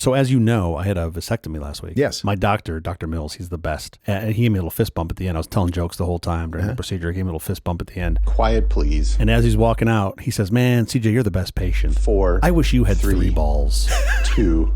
So as you know, I had a vasectomy last week. Yes. My doctor, Dr. Mills, he's the best. And he gave me a little fist bump at the end. I was telling jokes the whole time during the procedure. He gave me a little fist bump at the end. Quiet, please. And as he's walking out, he says, man, CJ, you're the best patient. 4. I wish you had 3 balls. 2.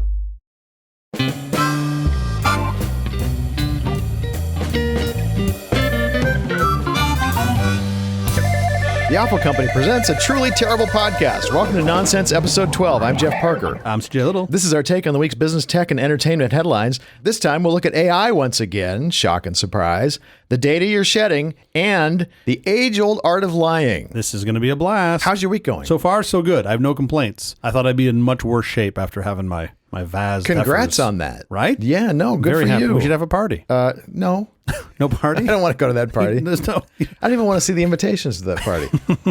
The Apple Company presents a truly terrible podcast. Welcome to Nonsense Episode 12. I'm Jeff Parker. I'm CJ Little. This is our take on the week's business, tech, and entertainment headlines. This time we'll look at AI once again, shock and surprise, the data you're shedding, and the age-old art of lying. This is going to be a blast. How's your week going? So far, so good. I have no complaints. I thought I'd be in much worse shape after having my VAS. Congrats heifers. on that. Right? Yeah, no, good Very for happy. you. We should have a party. No. No party? I don't want to go to that party. There's no... I don't even want to see the invitations to that party.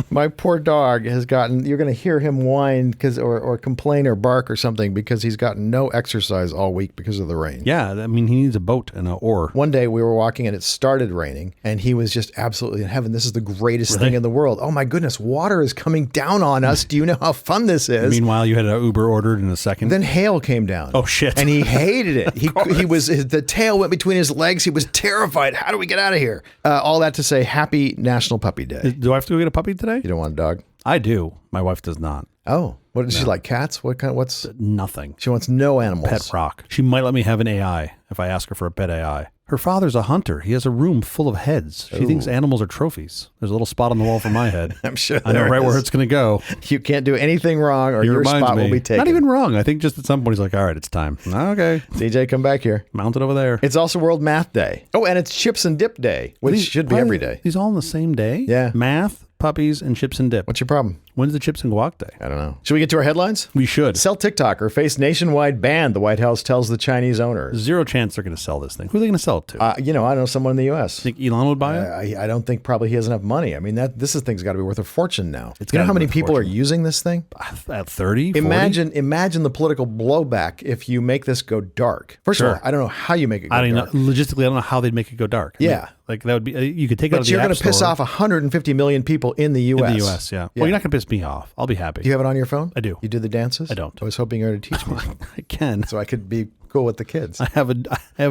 My poor dog has gotten, you're going to hear him whine or complain or bark or something because he's gotten no exercise all week because of the rain. Yeah, I mean, he needs a boat and an oar. One day we were walking and it started raining and he was just absolutely in heaven. This is the greatest thing in the world. Oh my goodness, water is coming down on us. Do you know how fun this is? Meanwhile, you had an Uber ordered in a second. Then hail came down. Oh, shit. And he hated it. The tail went between his legs. He was terrified. How do we get out of here? All that to say, happy National Puppy Day. Do I have to go get a puppy today? You don't want a dog? I do. My wife does not. Oh, what does she like? Cats? What's Nothing. she wants? No animals. Pet rock. She might let me have an AI if I ask her for a pet AI. Her father's a hunter. He has a room full of heads. She thinks animals are trophies. There's a little spot on the wall for my head. I'm sure I know there right is. where it's going to go. You can't do anything wrong or He your reminds spot me. will be taken. Not even wrong. I think just at some point he's like, all right, it's time. Okay. CJ, come back here. Mount it over there. It's also World Math Day. Oh, and it's Chips and Dip Day, which should be every day. These all on the same day? Yeah. Math, puppies, and chips and dip. What's your problem? When's the chips and guac day? I don't know. Should we get to our headlines? We should. Sell TikToker face nationwide ban, the White House tells the Chinese owners. Zero chance they're going to sell this thing. Who are they going to sell it to? I know someone in the U.S. Think Elon would buy it? I don't think probably he has enough money. I mean, this thing's got to be worth a fortune now. It's You know gotta how be many worth a people are fortune. using this thing? At 30, 40? Imagine the political blowback if you make this go dark. First of all, I don't know how you make it go I don't know. dark. Logistically, I don't know how they'd make it go dark. I mean, Yeah. like that would be, you could take it out But of the you're App going to piss Store. off 150 million people in the U.S. In the U.S., yeah. Well, you're not going to piss me off. I'll be happy. Do you have it on your phone? I do. You do the dances? I don't. I was hoping you were going to teach me I can. so I could be cool with the kids. I have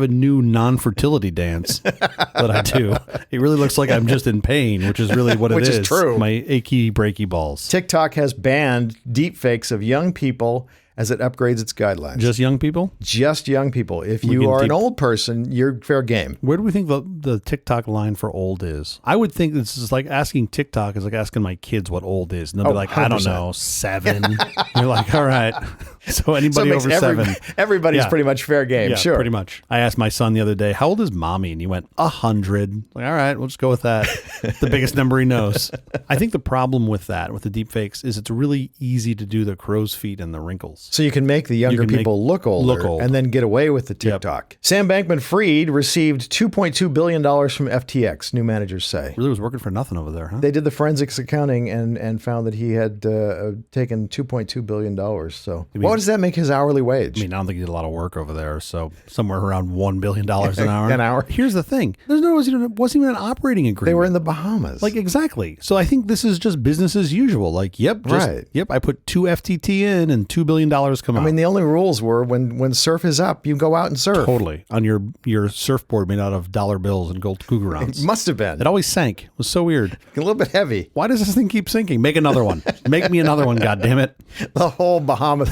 a new non-fertility dance that I do. It really looks like I'm just in pain, which is really what it is. Which is true. My achy, breaky balls. TikTok has banned deepfakes of young people as it upgrades its guidelines. Just young people? Just young people. If We you can are an deep- old person, you're fair game. Where do we think the TikTok line for old is? I would think this is like asking TikTok is like asking my kids what old is. And they'll be like, I don't 100%. know, 7. You're like, all right. So anybody So it makes over 7. Everybody's Yeah. pretty much fair game. Yeah, Sure. pretty much. I asked my son the other day, how old is mommy? And he went, 100. Like, all right, we'll just go with that. The biggest number he knows. I think the problem with that, with the deep fakes, is it's really easy to do the crow's feet and the wrinkles. So you can make the younger can make- people look older look old. and then get away with the TikTok. Sam Bankman-Fried received $2.2 billion from FTX, new managers say. Really was working for nothing over there, huh? They did the forensics accounting and found that he had taken $2.2 billion. So what does that make his hourly wage? I mean, I don't think he did a lot of work over there, so somewhere around $1 billion an hour. An hour. Here's the thing. It wasn't even an operating agreement. They were in the Bahamas. Like, exactly. So I think this is just business as usual. Like, yep, I put 2 FTT in and $2 billion come out. I mean, the only rules were when surf is up, you go out and surf. Totally. On your surfboard made out of dollar bills and gold cougar It rounds. must have been. It always sank. It was so weird. A little bit heavy. Why does this thing keep sinking? Make another one. Make me another one, goddammit. The whole Bahamas,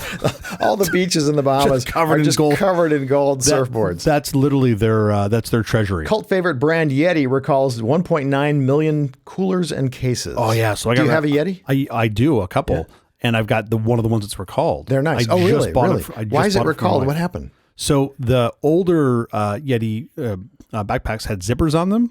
all the beaches in the Bahamas Just covered are in just gold. covered in gold surfboards. That's literally their treasury. Cult favorite brand Yeti recalls 1.9 million coolers and cases. Oh yeah, so Do you have a Yeti? I do, a couple, and I've got one of the ones that's recalled. They're nice. I Oh, just really? bought Really? it I just Why is it bought for my recalled? wife. What happened? So the older Yeti backpacks had zippers on them,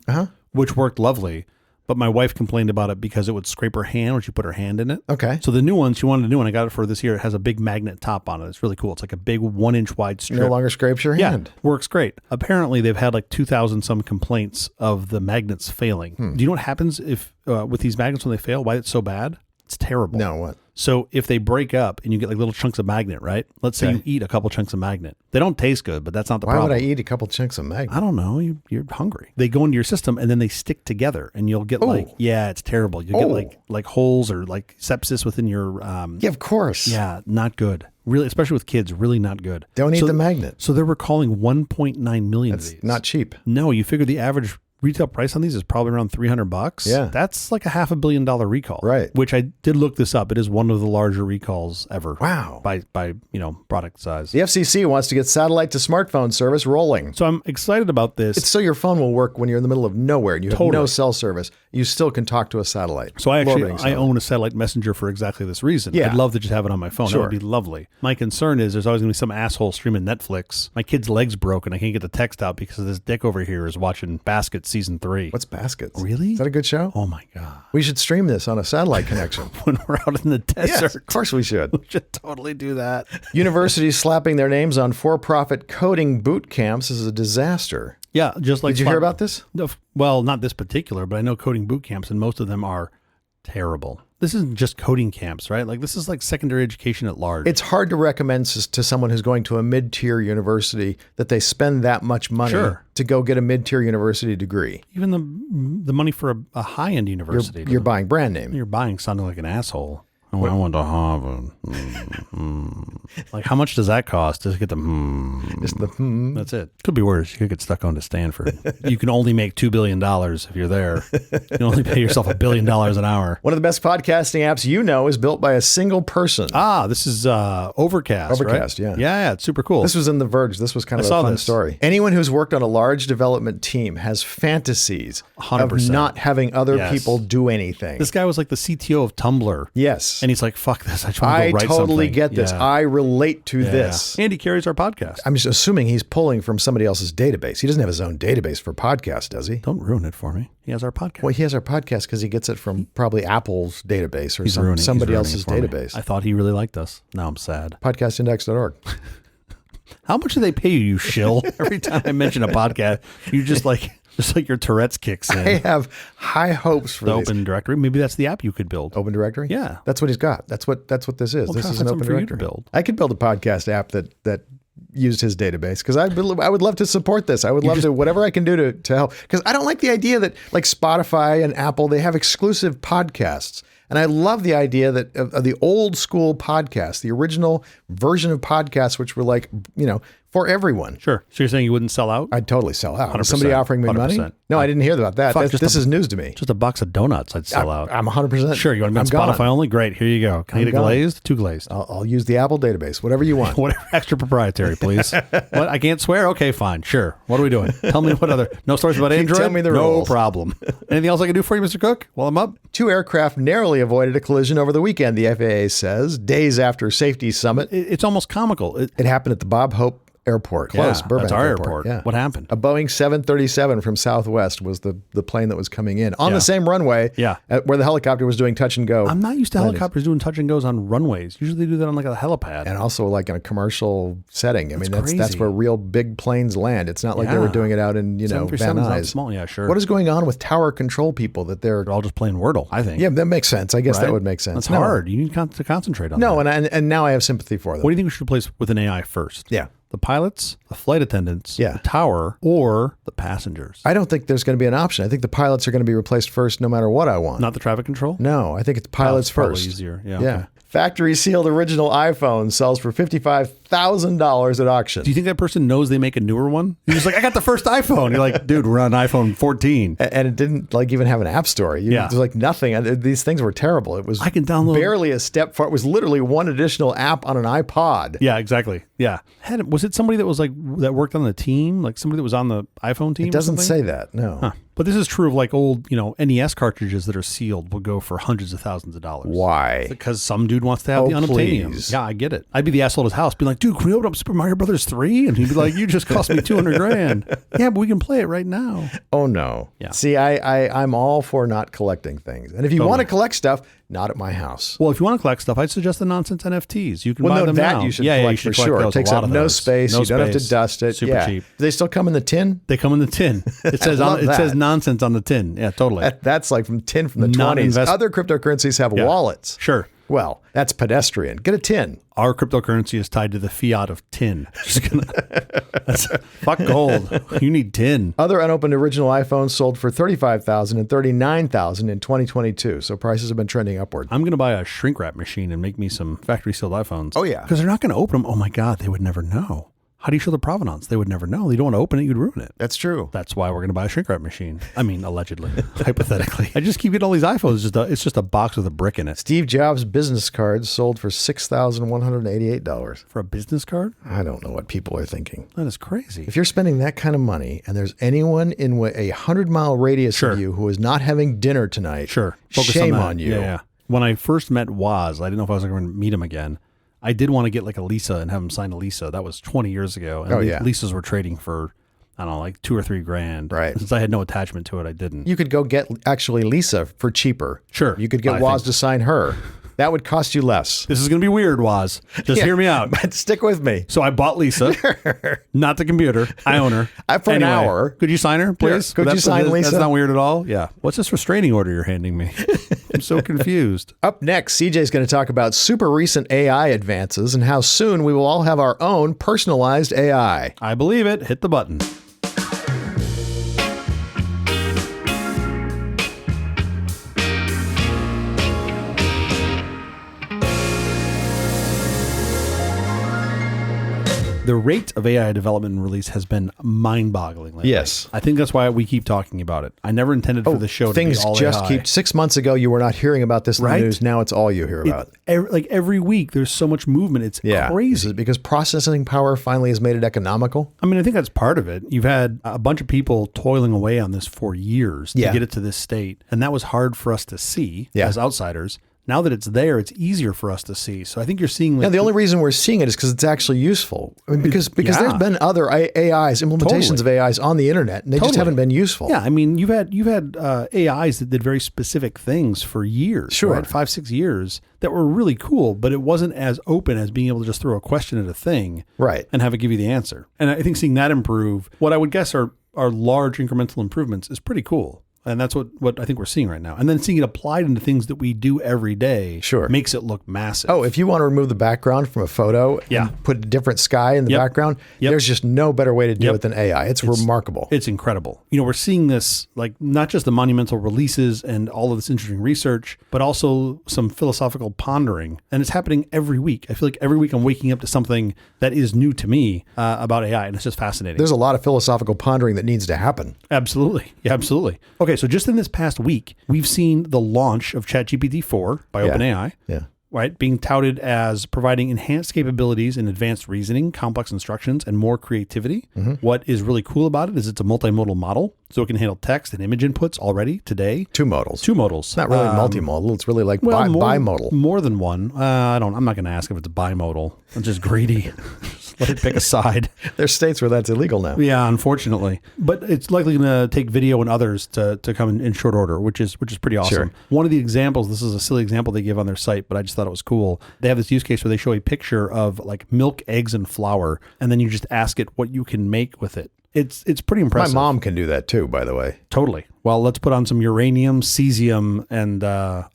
which worked lovely. But my wife complained about it because it would scrape her hand when she put her hand in it. Okay. So the new one, she wanted a new one. I got it for this year. It has a big magnet top on it. It's really cool. It's like a big 1-inch wide strip. No longer scrapes your hand. Works great. Apparently, they've had like 2,000 some complaints of the magnets failing. Do you know what happens if with these magnets when they fail? Why it's so bad? It's terrible. No, what? So if they break up and you get like little chunks of magnet, right? Let's say you eat a couple chunks of magnet. They don't taste good, but that's not the Why problem. would I eat a couple chunks of magnet? I don't know. You're hungry. They go into your system and then they stick together, and you'll get it's terrible. You'll get like holes or like sepsis within your. Yeah, of course. Yeah, not good. Really, especially with kids, really not good. Don't eat the magnet. So they're recalling 1.9 million of That's these. not cheap. No, you figure the average retail price on these is probably around $300. Yeah. That's like a $500 million recall. Right. Which I did look this up. It is one of the larger recalls ever. Wow. By product size. The FCC wants to get satellite to smartphone service rolling. So I'm excited about this. It's so your phone will work when you're in the middle of nowhere and you have no cell service. You still can talk to a satellite. So I own a satellite messenger for exactly this reason. Yeah. I'd love to just have it on my phone. Sure. That would be lovely. My concern is there's always going to be some asshole streaming Netflix. My kid's leg's broken. I can't get the text out because this dick over here is watching Baskets season 3. What's Baskets? Really? Is that a good show? Oh my God. We should stream this on a satellite connection. When we're out in the desert. Yes, of course we should. We should totally do that. Universities slapping their names on for-profit coding boot camps is a disaster. Yeah, just like... Did you hear about this? No, well, not this particular, but I know coding boot camps, and most of them are terrible. This isn't just coding camps, right? Like, this is like secondary education at large. It's hard to recommend to someone who's going to a mid-tier university that they spend that much money to go get a mid-tier university degree. Even the money for a high-end university. You're buying brand name. You're buying sounding like an asshole. I went to Harvard. Like, how much does that cost? Just get the Just the That's it. Could be worse. You could get stuck on to Stanford. You can only make $2 billion if you're there. You can only pay yourself $1 billion an hour. One of the best podcasting apps you know is built by a single person. This is Overcast. Overcast, right? yeah. Yeah, it's super cool. This was in The Verge. This was kind of a fun story. Anyone who's worked on a large development team has fantasies 100%. of not having other people do anything. This guy was like the CTO of Tumblr. Yes. And he's like, fuck this. I just want to go write something. I totally get this. Yeah. I relate to this. And he carries our podcast. I'm just assuming he's pulling from somebody else's database. He doesn't have his own database for podcasts, does he? Don't ruin it for me. He has our podcast. Well, he has our podcast because he gets it from probably Apple's database or somebody else's database. I thought he really liked us. Now I'm sad. Podcastindex.org. How much do they pay you shill? Every time I mention a podcast, you just like your Tourette's kicks in. I have high hopes for the Open Directory. Maybe that's the app you could build. Open Directory? Yeah. That's what he's got. That's what this is. Well, this is an Open for you to Directory. build. I could build a podcast app that used his database because I would love to support this. I would love to, whatever I can do to help. Because I don't like the idea that like Spotify and Apple, they have exclusive podcasts. And I love the idea that of the old school podcasts, the original version of podcasts, which were like, for everyone. Sure. So you're saying you wouldn't sell out? I'd totally sell out. 100%, Somebody offering me 100%. money? No, I didn't hear about that. This is news to me. Just a box of donuts I'd sell out. I'm 100%. Sure. You want to be on Spotify only? Great. Here you go. Can I get a glazed? 2 glazed. I'll use the Apple database. Whatever you want. Whatever. Extra proprietary, please. What? I can't swear? Okay, fine. Sure. What are we doing? Tell me what other... No stories about Android? Tell me the rules. No rules. problem. Anything else I can do for you, Mr. Cook, while I'm up? 2 aircraft narrowly avoided a collision over the weekend, the FAA says, days after safety summit. It's almost comical. It happened at the Bob Hope Airport, close, Burbank that's our Airport. Yeah. What happened? A Boeing 737 from Southwest was the plane that was coming in on the same runway where the helicopter was doing touch and go. I'm not used to helicopters doing touch and goes on runways. Usually they do that on like a helipad. And also like in a commercial setting. I mean, that's where real big planes land. It's not like they were doing it out in, Van Nuys. Small. Yeah, sure. What is going on with tower control people that they're all just playing Wordle, I think. Yeah, that makes sense. I guess that would make sense. That's hard. You need to concentrate on that. No, and now I have sympathy for them. What do you think we should replace with an AI first? Yeah. The pilots, the flight attendants, the tower, or the passengers? I don't think there's going to be an option. I think the pilots are going to be replaced first no matter what I want. Not the traffic control? No, I think it's pilots first. Probably easier. Yeah. Okay. Factory sealed original iPhone sells for $55,000 at auction. Do you think that person knows they make a newer one? He's just like, I got the first iPhone. You're like, dude, we're on iPhone 14. And it didn't like even have an app store. It was like nothing. These things were terrible. It was I can download barely a step far. It was literally one additional app on an iPod. Yeah, exactly. Yeah. Was it somebody that was like, that worked on the team? Like somebody that was on the iPhone team? It doesn't say that. No. Huh. But this is true of like old, NES cartridges that are sealed will go for hundreds of thousands of dollars. Why? Because some dude wants to have the unobtainium. Please. Yeah, I get it. I'd be the asshole at his house, be like, dude, can we open up Super Mario Brothers 3? And he'd be like, you just cost me $200,000. Yeah, but we can play it right now. Oh no. Yeah. See, I'm all for not collecting things. And if you want to collect stuff, not at my house. Well, if you want to collect stuff, I'd suggest the nonsense NFTs. You can buy them now. You should collect for sure. It takes up no space. You don't have to dust it. Super cheap. Do they still come in the tin? They come in the tin. It says it says nonsense on the tin. Yeah, totally. That's like from tin from the 20s. Other cryptocurrencies have wallets. Sure. Well, that's pedestrian. Get a tin. Our cryptocurrency is tied to the fiat of tin. Fuck gold. You need tin. Other unopened original iPhones sold for $35,000 and $39,000 in 2022. So prices have been trending upward. I'm going to buy a shrink wrap machine and make me some factory sealed iPhones. Oh, yeah. Because they're not going to open them. Oh, my God. They would never know. How do you show the provenance? They would never know. You don't want to open it. You'd ruin it. That's true. That's why we're going to buy a shrink wrap machine. I mean, allegedly, hypothetically. I just keep getting all these iPhones. It's just a box with a brick in it. Steve Jobs' business cards sold for $6,188. For a business card? I don't know what people are thinking. That is crazy. If you're spending that kind of money and there's anyone in a 100-mile radius of you who is not having dinner tonight, Focus shame on, on you. Yeah. When I first met Woz, I didn't know if I was going to meet him again. I did want to get like a Lisa and have him sign a Lisa. That was 20 years ago. And Lisas were trading for, I don't know, like $2,000 or $3,000. Right. Since I had no attachment to it, I didn't. You could go get actually Lisa for cheaper. Sure. You could get Woz to sign her. That would cost you less. This is going to be weird, Woz. Just hear me out. But stick with me. So I bought Lisa, not the computer. I own her. For an hour. Could you sign her, please? Could you sign Lisa? That's not weird at all. Yeah. What's this restraining order you're handing me? I'm so confused. Up next, CJ's going to talk about super recent AI advances and how soon we will all have our own personalized AI. I believe it. Hit the button. The rate of AI development and release has been mind-boggling lately. Yes. I think that's why we keep talking about it. I never intended for the show to be all things just AI. keep... 6 months ago, you were not hearing about this in the news. Now it's all you hear about. Every week, there's so much movement. It's crazy. Because processing power finally has made it economical? I mean, I think that's part of it. You've had a bunch of people toiling away on this for years to get it to this state. And that was hard for us to see as outsiders. Now that it's there, it's easier for us to see. So I think you're seeing... the only reason we're seeing it is because it's actually useful. I mean, because there's been other AIs, implementations of AIs on the internet, and they just haven't been useful. Yeah, I mean, you've had AIs that did very specific things for years. Sure. Right? 5-6 years that were really cool, but it wasn't as open as being able to just throw a question at a thing and have it give you the answer. And I think seeing that improve, what I would guess are large incremental improvements is pretty cool. And that's what I think we're seeing right now. And then seeing it applied into things that we do every day makes it look massive. Oh, if you want to remove the background from a photo and put a different sky in the background, there's just no better way to do it than AI. It's remarkable. It's incredible. You know, we're seeing this, like, not just the monumental releases and all of this interesting research, but also some philosophical pondering. And it's happening every week. I feel like every week I'm waking up to something that is new to me about AI, and it's just fascinating. There's a lot of philosophical pondering that needs to happen. Absolutely. Yeah, absolutely. Okay, so just in this past week, we've seen the launch of ChatGPT 4 by OpenAI. Yeah. Right, being touted as providing enhanced capabilities in advanced reasoning, complex instructions, and more creativity. Mm-hmm. What is really cool about it is it's a multimodal model, so it can handle text and image inputs already today. Two modals. It's not really multimodal. It's really like bimodal. More than one. I'm not going to ask if it's bimodal. I'm just greedy. Let it pick a side. There's states where that's illegal now. Yeah, unfortunately. But it's likely going to take video and others to come in short order, which is pretty awesome. Sure. One of the examples, this is a silly example they give on their site, but I just thought it was cool. They have this use case where they show a picture of like milk, eggs, and flour, and then you just ask it what you can make with it. It's pretty impressive. My mom can do that too, by the way. Totally. Well, let's put on some uranium, cesium, and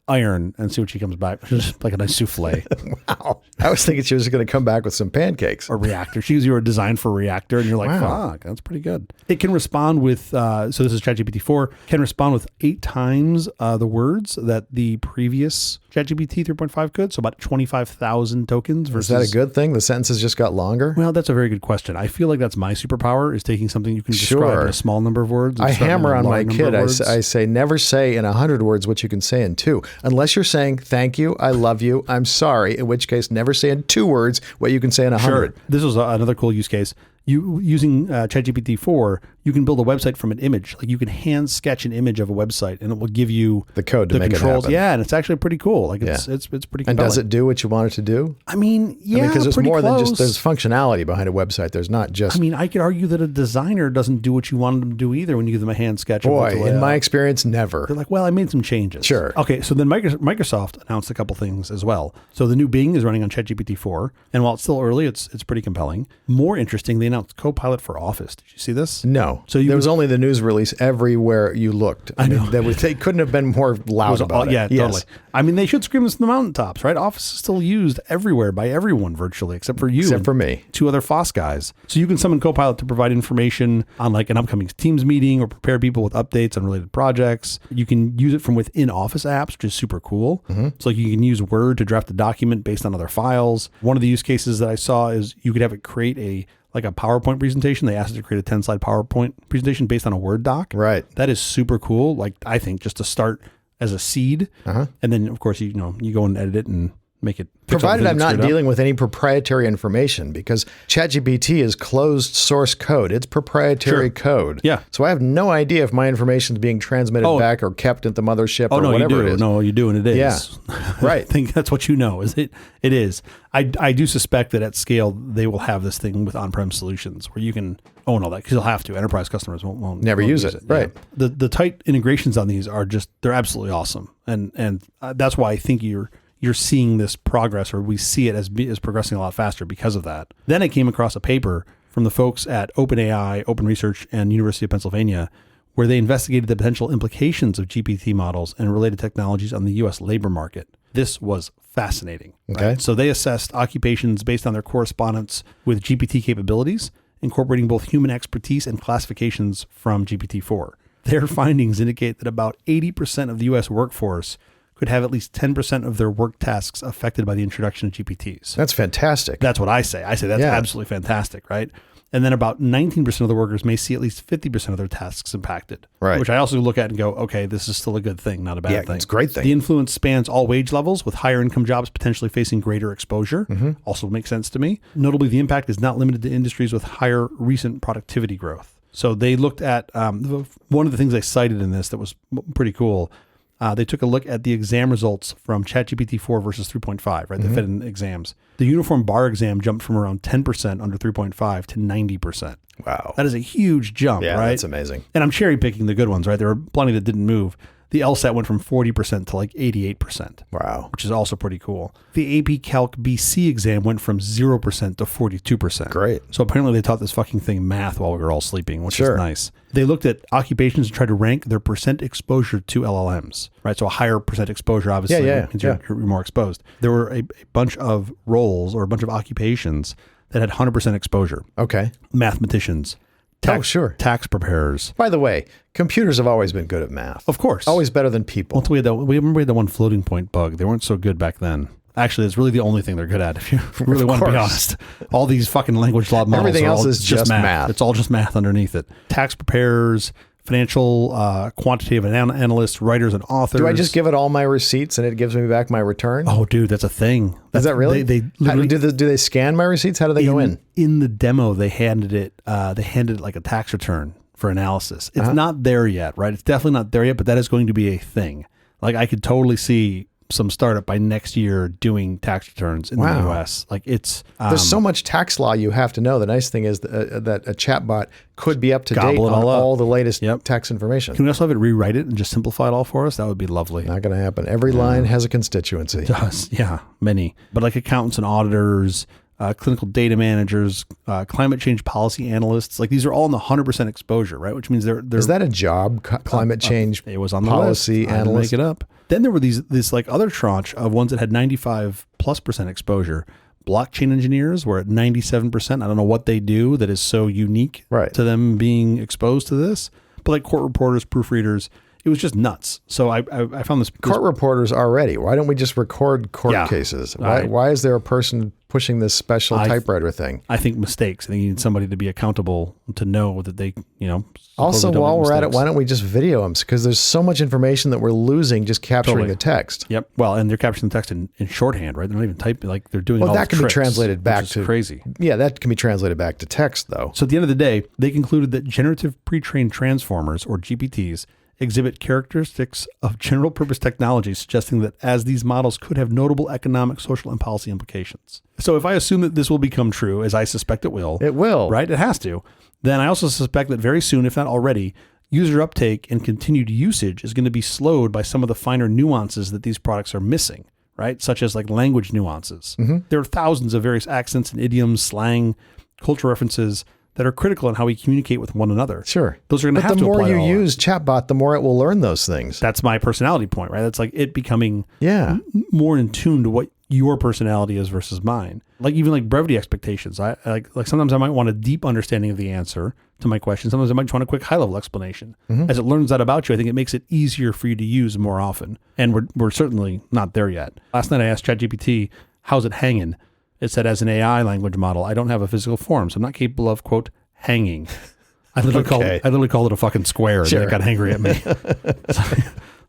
iron and see what she comes back with. Like a nice souffle. Wow. I was thinking she was going to come back with some pancakes. A reactor. She was designed for a reactor, and you're like, fuck, that's pretty good. It can respond with, so this is ChatGPT 4, can respond with 8 times the words that the previous ChatGPT 3.5 could, so about 25,000 tokens versus... Is that a good thing? The sentences just got longer? Well, that's a very good question. I feel like that's my superpower, is taking something you can describe in a small number of words. I hammer on my kid. I say, never say in 100 words what you can say in 2. Unless you're saying, thank you, I love you, I'm sorry, in which case never say in 2 words what you can say in 100. Sure. This was another cool use case. You using ChatGPT 4, you can build a website from an image. Like you can hand sketch an image of a website, and it will give you the code to make controls. It happen. Yeah, and it's actually pretty cool. Like it's pretty compelling. And does it do what you want it to do? I mean, yeah, because there's more close. than just there's functionality behind a website. There's not just. I mean, I could argue that a designer doesn't do what you want them to do either when you give them a hand sketch. Boy, in my experience, never. They're like, well, I made some changes. Sure. Okay, so then Microsoft announced a couple things as well. So the new Bing is running on ChatGPT 4, and while it's still early, it's pretty compelling. More interesting, they announced Copilot for Office. Did you see this? No. So there was only the news release everywhere you looked. I know. They couldn't have been more loud about it. Yeah, yes. totally. I mean, they should scream this from the mountaintops, right? Office is still used everywhere by everyone virtually, except for you. Except for me. 2 other FOSS guys. So you can summon Copilot to provide information on like an upcoming Teams meeting or prepare people with updates on related projects. You can use it from within Office apps, which is super cool. So like you can use Word to draft a document based on other files. One of the use cases that I saw is you could have it create a PowerPoint presentation. They asked it to create a 10-slide PowerPoint presentation based on a Word doc. Right. That is super cool. Like, I think just to start as a seed. And then, of course, you go and edit it and make it. Provided I'm not dealing with any proprietary information, because ChatGPT is closed source code. It's proprietary code. Yeah. So I have no idea if my information is being transmitted back or kept at the mothership or no, whatever you do. it is. No, you do, and it is. Yeah. Right. I think that's what you know. It is. I do suspect that at scale they will have this thing with on-prem solutions where you can own all that, because you'll have to. Enterprise customers won't use it. Right. Yeah. The tight integrations on these are they're absolutely awesome, and that's why I think you're seeing this progress, or we see it as progressing a lot faster because of that. Then I came across a paper from the folks at OpenAI, Open Research, and University of Pennsylvania, where they investigated the potential implications of GPT models and related technologies on the U.S. labor market. This was fascinating. Okay. Right? So they assessed occupations based on their correspondence with GPT capabilities, incorporating both human expertise and classifications from GPT-4. Their findings indicate that about 80% of the U.S. workforce could have at least 10% of their work tasks affected by the introduction of GPTs. That's fantastic. That's what I say. I say that's absolutely fantastic, right? And then about 19% of the workers may see at least 50% of their tasks impacted. Right. Which I also look at and go, okay, this is still a good thing, not a bad thing. It's a great thing. The influence spans all wage levels, with higher income jobs potentially facing greater exposure. Also makes sense to me. Notably, the impact is not limited to industries with higher recent productivity growth. So they looked at one of the things they cited in this that was pretty cool. They took a look at the exam results from ChatGPT 4 versus 3.5, right? They fed in exams. The uniform bar exam jumped from around 10% under 3.5 to 90%. Wow. That is a huge jump, right? That's amazing. And I'm cherry picking the good ones, right? There were plenty that didn't move. The LSAT went from 40% to like 88%. Wow. Which is also pretty cool. The AP Calc BC exam went from 0% to 42%. Great. So apparently they taught this fucking thing math while we were all sleeping, which is nice. They looked at occupations and tried to rank their percent exposure to LLMs, right? So a higher percent exposure obviously means you're more exposed. There were a bunch of roles or a bunch of occupations that had 100% exposure. Okay. Mathematicians. Tax preparers. By the way, computers have always been good at math. Of course. Always better than people. Well, we remember we had the one floating point bug. They weren't so good back then. Actually, it's really the only thing they're good at, if you really want to be honest. All these fucking language law models Everything else is just math. It's all just math underneath it. Tax preparers, financial quantitative analysts, writers, and authors. Do I just give it all my receipts and it gives me back my return? Oh, dude, that's a thing. Is that really? They do they scan my receipts? How do they go in? In the demo, they handed it like a tax return for analysis. It's not there yet, right? It's definitely not there yet, but that is going to be a thing. Like, I could totally see some startup by next year doing tax returns in the US. Like, it's there's so much tax law you have to know. The nice thing is that a chatbot could be up to date on all the latest tax information. Can we also have it rewrite it and just simplify it all for us? That would be lovely. Not going to happen. Every line has a constituency. It does, yeah, many. But like accountants and auditors, clinical data managers, climate change policy analysts, like these are all in the 100% exposure, right? Which means they're is that a job? Climate change it was on the policy list. analyst. I didn't make it up. Then there were this like other tranche of ones that had 95+% exposure. Blockchain engineers were at 97%. I don't know what they do that is so unique to them being exposed to this. But like court reporters, proofreaders, it was just nuts. So I found this court reporters already. Why don't we just record court cases? Why is there a person pushing this special typewriter thing? I think mistakes. I think you need somebody to be accountable to know that they, Also, while we're at it, why don't we just video them? Because there's so much information that we're losing just capturing the text. Yep. Well, and they're capturing the text in shorthand, right? They're not even typing. Like they're doing. Well, that can be translated back to crazy. Yeah, that can be translated back to text, though. So at the end of the day, they concluded that generative pre-trained transformers, or GPTs, exhibit characteristics of general purpose technology, suggesting that as these models could have notable economic, social, and policy implications. So if I assume that this will become true, as I suspect it will, right? It has to. Then I also suspect that very soon, if not already, user uptake and continued usage is going to be slowed by some of the finer nuances that these products are missing, right? Such as like language nuances. There are thousands of various accents and idioms, slang, cultural references that are critical in how we communicate with one another. Sure. Those are going to have to But the more apply to you all use chatbot, the more it will learn those things. That's my personality point, right? That's like it becoming Yeah. more in tune to what your personality is versus mine. Like even like brevity expectations. I like sometimes I might want a deep understanding of the answer to my question. Sometimes I might just want a quick high level explanation. As it learns that about you, I think it makes it easier for you to use more often. And we're certainly not there yet. Last night I asked ChatGPT, how's it hanging? It said, as an AI language model, I don't have a physical form, so I'm not capable of, quote, hanging. I literally called it a fucking square, and it got angry at me.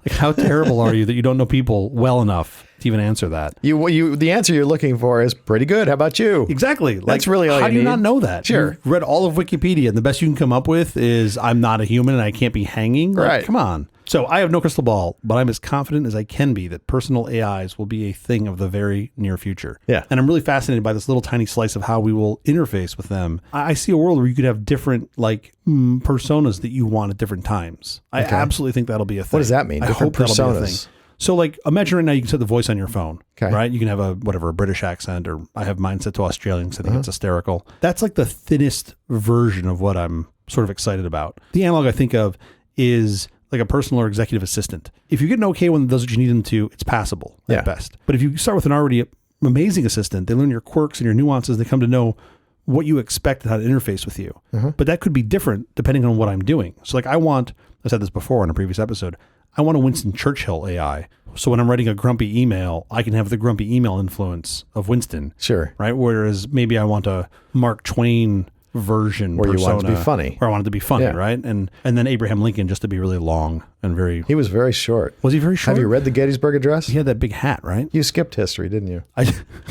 Like, how terrible are you that you don't know people well enough to even answer that? The answer you're looking for is pretty good. How about you? Exactly. That's really all how you do you need. not know that? Sure. You've read all of Wikipedia, and the best you can come up with is I'm not a human and I can't be hanging. Like, Right. Come on. So I have no crystal ball, but I'm as confident as I can be that personal AIs will be a thing of the very near future. Yeah. And I'm really fascinated by this little tiny slice of how we will interface with them. I see a world where you could have different personas that you want at different times. I absolutely think that'll be a thing. What does that mean? I Different hope that'll be a personas? thing. So like imagine right now you can set the voice on your phone, Okay. right? You can have a British accent, or I have mine set to Australian because I think it's hysterical. That's like the thinnest version of what I'm sort of excited about. The analog I think of is like a personal or executive assistant. If you get an okay one that does what you need them to, it's passable at best. But if you start with an already amazing assistant, they learn your quirks and your nuances. They come to know what you expect and how to interface with you. But that could be different depending on what I'm doing. So like I said this before in a previous episode, I want a Winston Churchill AI. So when I'm writing a grumpy email, I can have the grumpy email influence of Winston. Sure. Right? Whereas maybe I want a Mark Twain version Where you persona, want it to be funny. where I want it to be funny, Yeah. right? And then Abraham Lincoln just to be really long and very... He was very short. Was he very short? Have you read the Gettysburg Address? He had that big hat, right? You skipped history, didn't you? I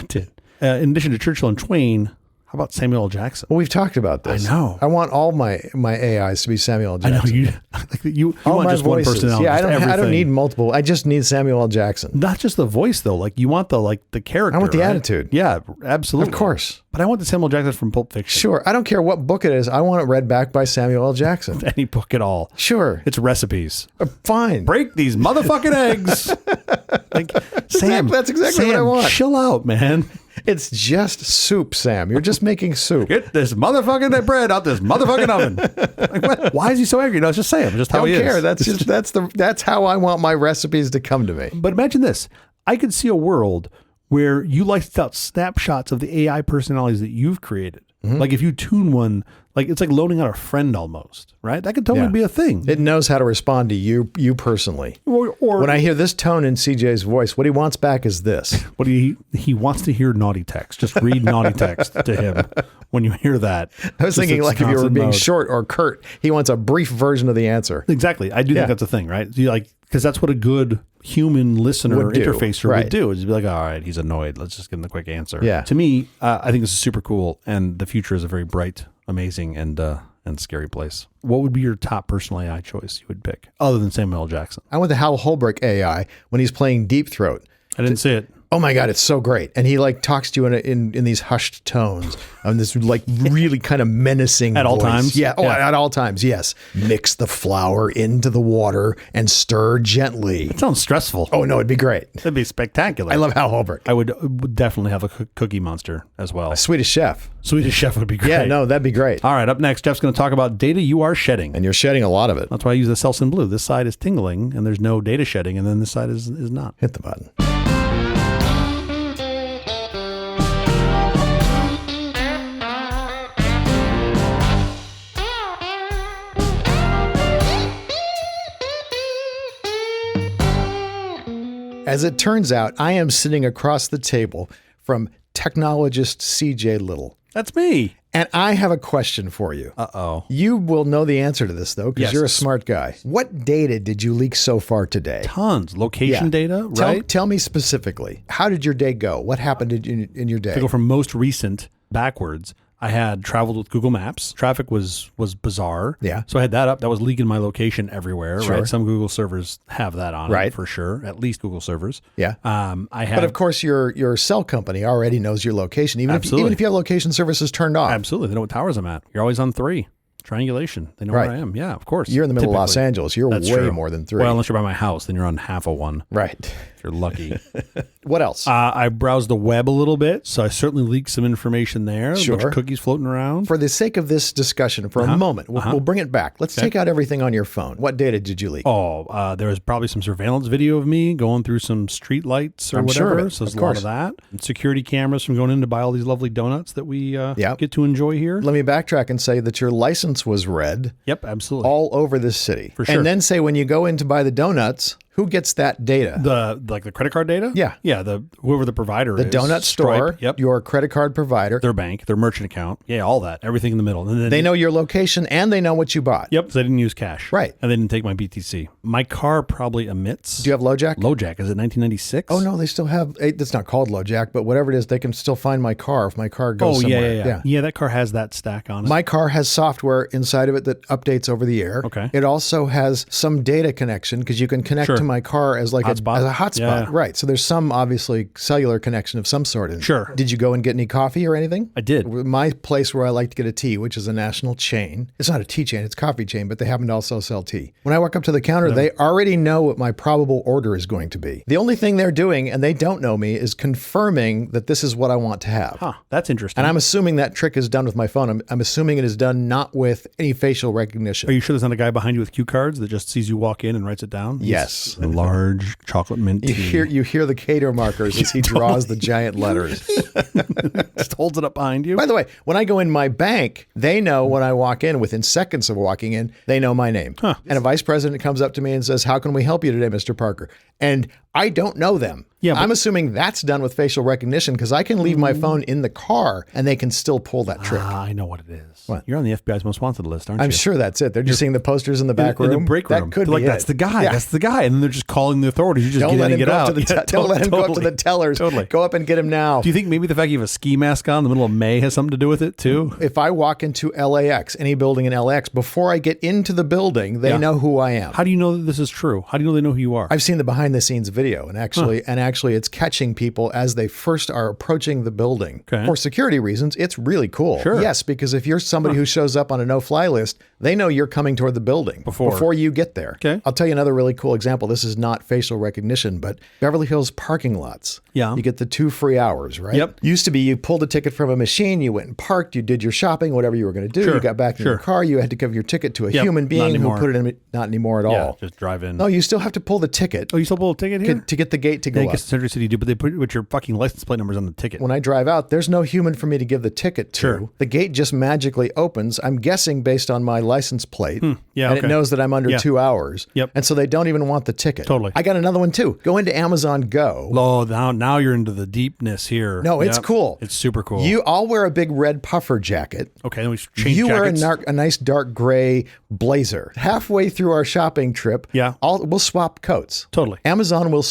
did. In addition to Churchill and Twain, how about Samuel L. Jackson? Well, we've talked about this. I know. I want all my AIs to be Samuel L. I know Jackson. you All want my just voices. one personality. Yeah, just I don't everything. need multiple. I just need Samuel L. Jackson. Not just the voice though. Like you want the character. I want the right? attitude. Yeah, absolutely. Of course. But I want the Samuel L. Jackson from Pulp Fiction. Sure. I don't care what book it is. I want it read back by Samuel L. Jackson. Any book at all. Sure. It's recipes. Fine. Break these motherfucking eggs. Like Sam. That's exactly what I want. Chill out, man. It's just soup, Sam. You're just making soup. Get this motherfucking bread out this motherfucking oven. Like, what? Why is he so angry? No, it's just Sam. Just how Don't he care. is. That's how I want my recipes to come to me. But imagine this. I could see a world where you license out snapshots of the AI personalities that you've created. Like if you tune one, like it's like loaning out a friend almost, right? That could totally be a thing. It knows how to respond to you personally. Or When I hear this tone in CJ's voice, what he wants back is this. what he wants to hear naughty text. Just read naughty text to him when you hear that. I was Just thinking it's like if you were constant being mode. short or curt, he wants a brief version of the answer. Exactly. I do think that's a thing, right? You like because that's what a good human listener Would do, interfacer right. would do is be like, all right, he's annoyed. Let's just give him the quick answer. Yeah. To me, I think this is super cool, and the future is a very bright, amazing, and scary place. What would be your top personal AI choice you would pick, other than Samuel L. Jackson? I want the Hal Holbrook AI when he's playing Deep Throat. I didn't see it. Oh my God, it's so great. And he like talks to you in these hushed tones on this like really kind of menacing At all voice. times? Yeah. Oh, Yeah. at all times. Yes. Mix the flour into the water and stir gently. It sounds stressful. Oh no, it'd be great. That'd be spectacular. I love Hal Holbrook. I would definitely have a Cookie Monster as well. Swedish Chef. Swedish Chef would be great. Yeah, no, that'd be great. All right, up next, Jeff's going to talk about data you are shedding. And you're shedding a lot of it. That's why I use the Selsun Blue. This side is tingling, and there's no data shedding, and then this side is not. Hit the button. As it turns out, I am sitting across the table from technologist CJ Little. That's me. And I have a question for you. Uh-oh. You will know the answer to this, though, because Yes. you're a smart guy. What data did you leak so far today? Tons. Location data, right? Tell me specifically. How did your day go? What happened in your day? To go from most recent backwards, I had traveled with Google Maps. Traffic was bizarre. Yeah. So I had that up. That was leaking my location everywhere, Sure. right? Some Google servers have that on Right. it for sure. At least Google servers. Yeah. I had But of course, your cell company already knows your location, even if Absolutely. you have location services turned off. absolutely. They know what towers I'm at. You're always on 3. Triangulation. They know Right. where I am. Yeah, of course. You're in the middle of Los Typically. Angeles. You're That's way true. more than 3. Well, unless you're by my house, then you're on half of 1. Right. You're lucky. What else? I browsed the web a little bit, so I certainly leaked some information there. Sure. A bunch of cookies floating around. For the sake of this discussion, for a moment, we'll bring it back. Let's take out everything on your phone. What data did you leak? Oh, there was probably some surveillance video of me going through some street lights or I'm whatever. sure of it. So there's Of a lot course. of that. And security cameras from going in to buy all these lovely donuts that we get to enjoy here. Let me backtrack and say that your license was read Yep, absolutely. all over this city. For sure. And then say when you go in to buy the donuts, who gets that data? The credit card data? Yeah. Yeah, whoever the provider is. The donut store, Stripe, yep. your credit card provider. Their bank, their merchant account. Yeah, all that. Everything in the middle. And then They know your location and they know what you bought. Yep, because I didn't use cash. Right. And they didn't take my BTC. My car probably emits. Do you have LoJack? LoJack. Is it 1996? Oh, no, they still have, it's not called LoJack, but whatever it is, they can still find my car if my car goes somewhere. Yeah, that car has that stack on it. My car has software inside of it that updates over the air. Okay. It also has some data connection because you can connect to my car as like Hotspot? as a hotspot. Yeah. Right. So there's some obviously cellular connection of some sort in it. Sure. Did you go and get any coffee or anything? I did. My place where I like to get a tea, which is a national chain. It's not a tea chain, it's a coffee chain, but they happen to also sell tea. When I walk up to the counter, they already know what my probable order is going to be. The only thing they're doing, and they don't know me, is confirming that this is what I want to have. Huh, that's interesting. And I'm assuming that trick is done with my phone. I'm assuming it is done not with any facial recognition. Are you sure there's not a guy behind you with cue cards that just sees you walk in and writes it down? Yes. A large chocolate mint tea. You hear the cater markers as he draws the giant letters. Just holds it up behind you. By the way, when I go in my bank, they know when I walk in, within seconds of walking in, they know my name. Huh. And a vice president comes up to me and says, "How can we help you today, Mr. Parker?" And I don't know them. Yeah, I'm assuming that's done with facial recognition because I can leave my phone in the car and they can still pull that trick. I know what it is. What? You're on the FBI's most wanted list, aren't you? I'm sure that's it. They're just seeing the posters in the back room. In the break room. That could They're be like, that's it. the guy. Yeah. That's the guy. And then they're just calling the authorities. You're just Don't let getting him it go up out. to the don't let him go up to the tellers. Totally. Go up and get him now. Do you think maybe the fact you have a ski mask on in the middle of May has something to do with it too? If I walk into LAX, any building in LAX, before I get into the building, they know who I am. How do you know that this is true? How do you know they know who you are? I've seen the behind the scenes video and actually it's catching people as they first are approaching the building. Okay. For security reasons, it's really cool. Sure. Yes, because if you're somebody who shows up on a no-fly list, they know you're coming toward the building before you get there. Okay. I'll tell you another really cool example. This is not facial recognition, but Beverly Hills parking lots. Yeah. You get the 2 free hours, right? Yep. Used to be you pulled a ticket from a machine, you went and parked, you did your shopping, whatever you were going to do. Sure. You got back in your car, you had to give your ticket to a human being who put it in. Not anymore at all. Just drive in. No, you still have to pull the ticket Oh, you still pull a ticket here? to get the gate to go I up. guess Century City do, but they put your fucking license plate numbers on the ticket. When I drive out, there's no human for me to give the ticket to. Sure. The gate just magically opens. I'm guessing based on my license plate. Yeah, and okay. it knows that I'm under 2 hours. Yep. And so they don't even want the ticket. Totally. I got another one too. Go into Amazon Go. Oh, now you're into the deepness here. No, it's Yep. cool. It's super cool. I'll wear a big red puffer jacket. Okay, then we change You jackets. wear a nice dark gray blazer. Halfway through our shopping trip, we'll swap coats. Totally. Amazon will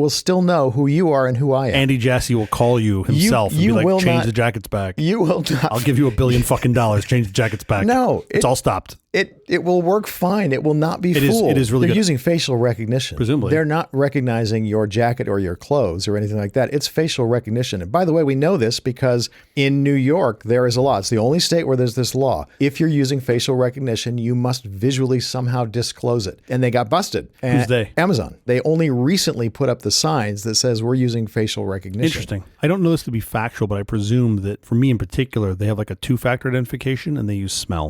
still know who you are and who I am. Andy Jassy will call you himself and you be will like, change not- the jackets back. You will not. I'll give you $1 billion fucking dollars. Change the jackets back. No, it's all stopped. It will work fine. It will not be fooled. It is really They're good. using facial recognition. Presumably. They're not recognizing your jacket or your clothes or anything like that. It's facial recognition. And by the way, we know this because in New York, there is a law. It's the only state where there's this law. If you're using facial recognition, you must visually somehow disclose it. And they got busted. Who's they? Amazon. They only recently put up the signs that says we're using facial recognition. Interesting. I don't know this to be factual, but I presume that for me in particular, they have like a 2-factor identification and they use smell.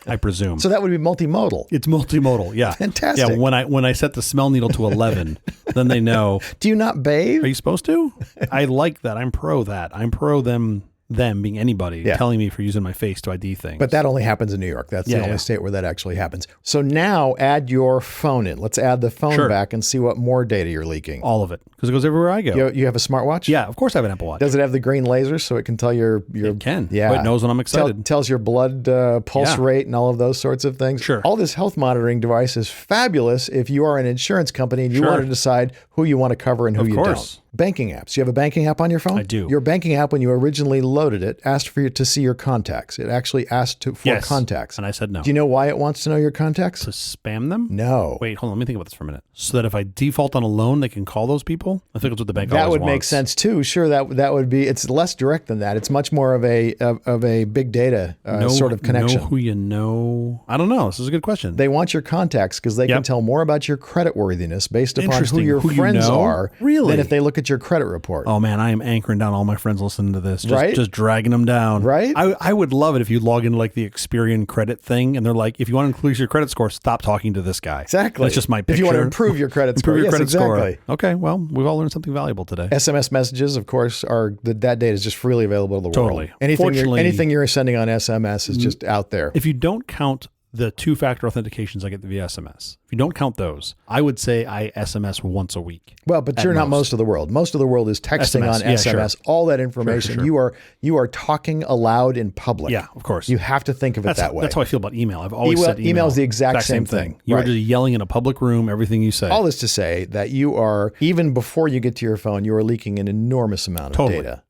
I presume. So that would be multimodal. It's multimodal, yeah. Fantastic. Yeah, when I set the smell needle to 11, then they know. Do you not bathe? Are you supposed to? I like that. I'm pro that. I'm pro them being anybody telling me for using my face to ID things. But that only happens in New York. That's the only state where that actually happens. So now add your phone in. Let's add the phone back and see what more data you're leaking. All of it, because it goes everywhere I go. You have a smartwatch? Yeah, of course I have an Apple Watch. Does it have the green laser so it can tell your It can. Yeah. But it knows when I'm excited. Tells your blood pulse rate and all of those sorts of things. Sure. All this health monitoring device is fabulous if you are an insurance company and you want to decide who you want to cover and who you don't. Banking apps. You have a banking app on your phone? I do. Your banking app, when you originally loaded it, asked for you to see your contacts. It actually asked for contacts. And I said no. Do you know why it wants to know your contacts? To spam them? No. Wait, hold on. Let me think about this for a minute. So that if I default on a loan, they can call those people? I think that's what the bank That always would make wants. sense too. Sure, that would be. It's less direct than that. It's much more of a big data sort of connection. Know who you know? I don't know. This is a good question. They want your contacts because they can tell more about your creditworthiness based upon who your Who you friends know? are Really? than if they look at your credit report. Oh man, I am anchoring down all my friends listening to this. Right? Just dragging them down. Right? I would love it if you log into like the Experian credit thing and they're like, if you want to increase your credit score, stop talking to this guy. Exactly. That's just my picture. If you want to improve your credit score. Improve your Yes, credit exactly. score. Okay, well, we've all learned something valuable today. SMS messages, of course, that data is just freely available to the world. Totally. Anything you're sending on SMS is just out there. If you don't count the two-factor authentications I get via SMS, if you don't count those, I would say I SMS once a week. Well, but you're not most of the world. Most of the world is texting on SMS. All that information. Sure. You are talking aloud in public. Yeah, of course. You have to think of it that way. That's how I feel about email. I've always said email. Email is the exact same thing. You are Right. just yelling in a public room everything you say. All this to say that you are, even before you get to your phone, you are leaking an enormous amount of data.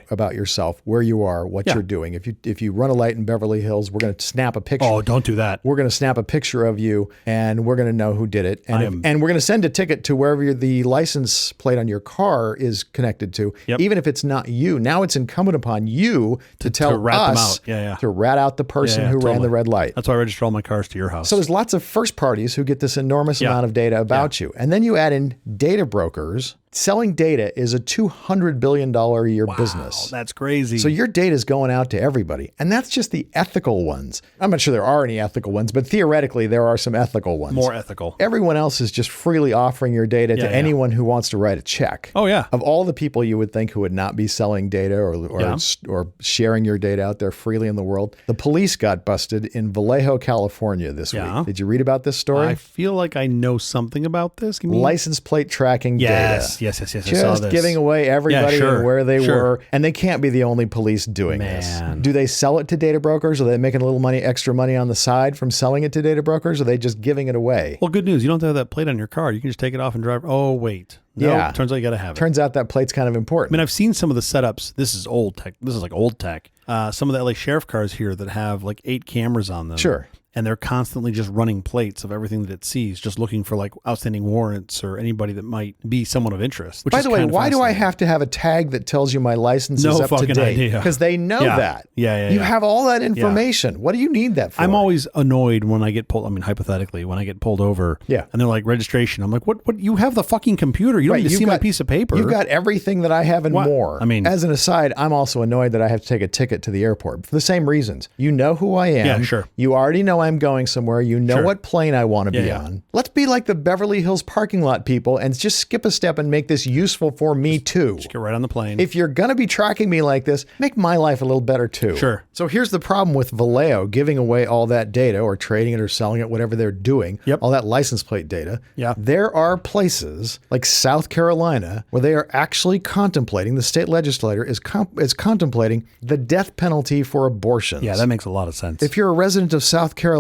About yourself, where you are, what you're doing. If you run a light in Beverly Hills, we're going to snap a picture. Oh, don't do that. We're going to snap a picture of you, and we're going to know who did it. And we're going to send a ticket to wherever the license plate on your car is connected to, even if it's not you. Now it's incumbent upon you to tell rat us them out. to rat out the person who ran the red light. That's why I register all my cars to your house. So there's lots of first parties who get this enormous amount of data about you. And then you add in data brokers. Selling data is a $200 billion a year business. That's crazy. So your data is going out to everybody. And that's just the ethical ones. I'm not sure there are any ethical ones, but theoretically there are some ethical ones. More ethical. Everyone else is just freely offering your data to anyone who wants to write a check. Oh, yeah. Of all the people you would think who would not be selling data or sharing your data out there freely in the world, the police got busted in Vallejo, California this week. Did you read about this story? I feel like I know something about this. License plate tracking data. Yes. I Just saw this. giving away everybody and where they were. And they can't be the only police doing this. Do they sell it to data brokers? Are they making a little extra money on the side from selling it to data brokers? Or are they just giving it away? Well, good news. You don't have to have that plate on your car. You can just take it off and drive. Oh, wait. No, turns out you got to have it. Turns out that plate's kind of important. I mean, I've seen some of the setups. This is old tech. This is like old tech. Some of the LA sheriff cars here that have like 8 cameras on them. Sure. And they're constantly just running plates of everything that it sees, just looking for like outstanding warrants or anybody that might be someone of interest. By the way, why do I have to have a tag that tells you my license is up to date? Because they know that. Yeah. You have all that information. What do you need that for? I'm always annoyed when I get pulled. I mean, hypothetically, when I get pulled over. Yeah. And they're like, registration. I'm like, what? You have the fucking computer. You don't need to see my piece of paper. You've got everything that I have and more. I mean, as an aside, I'm also annoyed that I have to take a ticket to the airport for the same reasons. You know who I am. Yeah, sure. You already know I'm going somewhere. You know what plane I want to be on. Let's be like the Beverly Hills parking lot people and just skip a step and make this useful for me too. Just get right on the plane. If you're going to be tracking me like this, make my life a little better too. Sure. So here's the problem with Vallejo giving away all that data or trading it or selling it, whatever they're doing, all that license plate data. Yeah. There are places like South Carolina where they are actually contemplating, the state legislature is contemplating the death penalty for abortions. Yeah, that makes a lot of sense. If you're a resident of South Carolina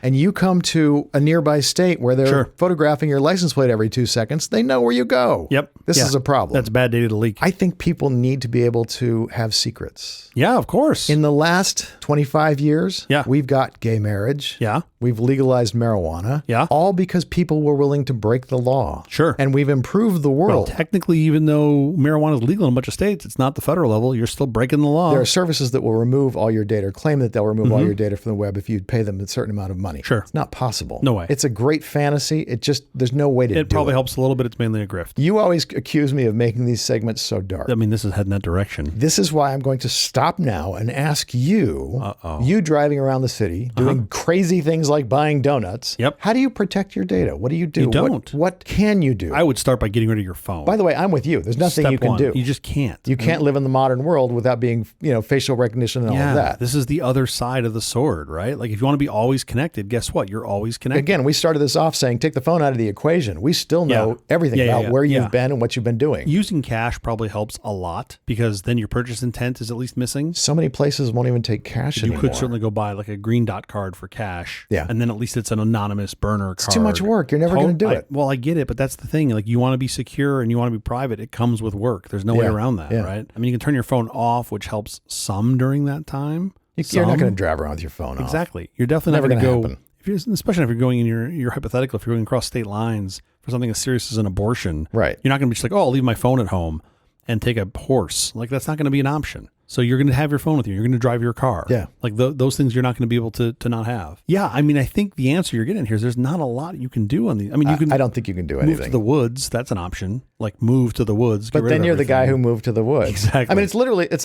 and you come to a nearby state where they're photographing your license plate every 2 seconds, they know where you go. Yep. This is a problem. That's bad data to leak. I think people need to be able to have secrets. Yeah, of course. In the last 25 years, we've got gay marriage. Yeah. We've legalized marijuana. Yeah. All because people were willing to break the law. Sure. And we've improved the world. Well, technically, even though marijuana is legal in a bunch of states, it's not the federal level. You're still breaking the law. There are services that will remove all your data or claim that they'll remove all your data from the web if you pay them a certain amount of money. Sure. It's not possible. No way. It's a great fantasy. There's no way to do it. It probably helps a little bit. It's mainly a grift. You always accuse me of making these segments so dark. I mean, this is heading that direction. This is why I'm going to stop now and ask you, you driving around the city, doing crazy things like buying donuts. Yep. How do you protect your data? What do you do? You don't. What can you do? I would start by getting rid of your phone. By the way, I'm with you. There's nothing you can do. You just can't. You can't live in the modern world without being, facial recognition and all of that. This is the other side of the sword, right? Like if you want to be always connected, guess what? You're always connected. Again, we started this off saying, take the phone out of the equation. We still know everything about where you've been and what you've been doing. Using cash probably helps a lot because then your purchase intent is at least missing. So many places won't even take cash anymore. You could certainly go buy like a green dot card for cash. Yeah. And then at least it's an anonymous burner card. It's too much work. You're never going to do it. Well, I get it, but that's the thing. Like you want to be secure and you want to be private. It comes with work. There's no way around that, right? I mean, you can turn your phone off, which helps some during that time. You're not going to drive around with your phone off. Exactly. You're definitely Never not going to go, happen. especially if you're going in your hypothetical, if you're going across state lines for something as serious as an abortion, right? You're not going to be just like, oh, I'll leave my phone at home and take a horse. Like that's not going to be an option. So you're going to have your phone with you. You're going to drive your car. Yeah. Like those things you're not going to be able to not have. Yeah. I mean, I think the answer you're getting here is there's not a lot you can do on these. I mean, I don't think you can do anything. Move to the woods. That's an option. Like move to the woods. But then you're the guy who moved to the woods. Exactly. I mean, it's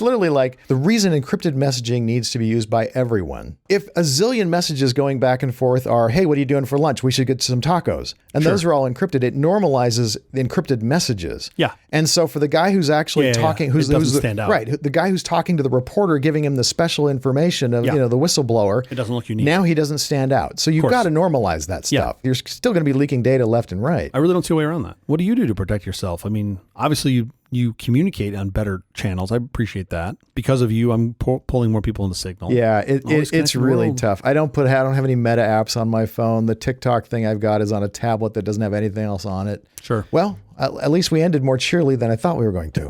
literally like the reason encrypted messaging needs to be used by everyone. If a zillion messages going back and forth are, hey, what are you doing for lunch? We should get some tacos. And those are all encrypted. It normalizes the encrypted messages. Yeah. And so for the guy who's actually talking, who's stand out. Right. The guy who's talking to the reporter, giving him the special information of, the whistleblower. It doesn't look unique. Now he doesn't stand out. So you've got to normalize that stuff. You're still going to be leaking data left and right. I really don't see a way around that. What do you do to protect yourself? I mean, obviously you communicate on better channels. I appreciate that. Because of you, I'm pulling more people into Signal. Yeah, it's really tough. I don't have any meta apps on my phone. The TikTok thing I've got is on a tablet that doesn't have anything else on it. Sure. Well, at least we ended more cheerily than I thought we were going to.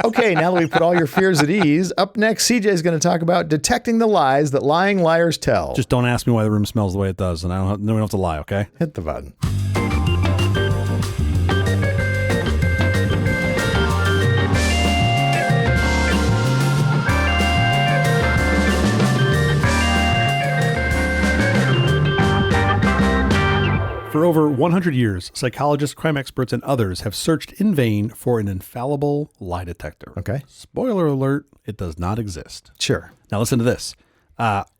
Okay, now that we've put all your fears at ease, up next, CJ is going to talk about detecting the lies that lying liars tell. Just don't ask me why the room smells the way it does, and we don't have to lie, okay? Hit the button. For over 100 years, psychologists, crime experts, and others have searched in vain for an infallible lie detector. Okay. Spoiler alert, it does not exist. Sure. Now listen to this.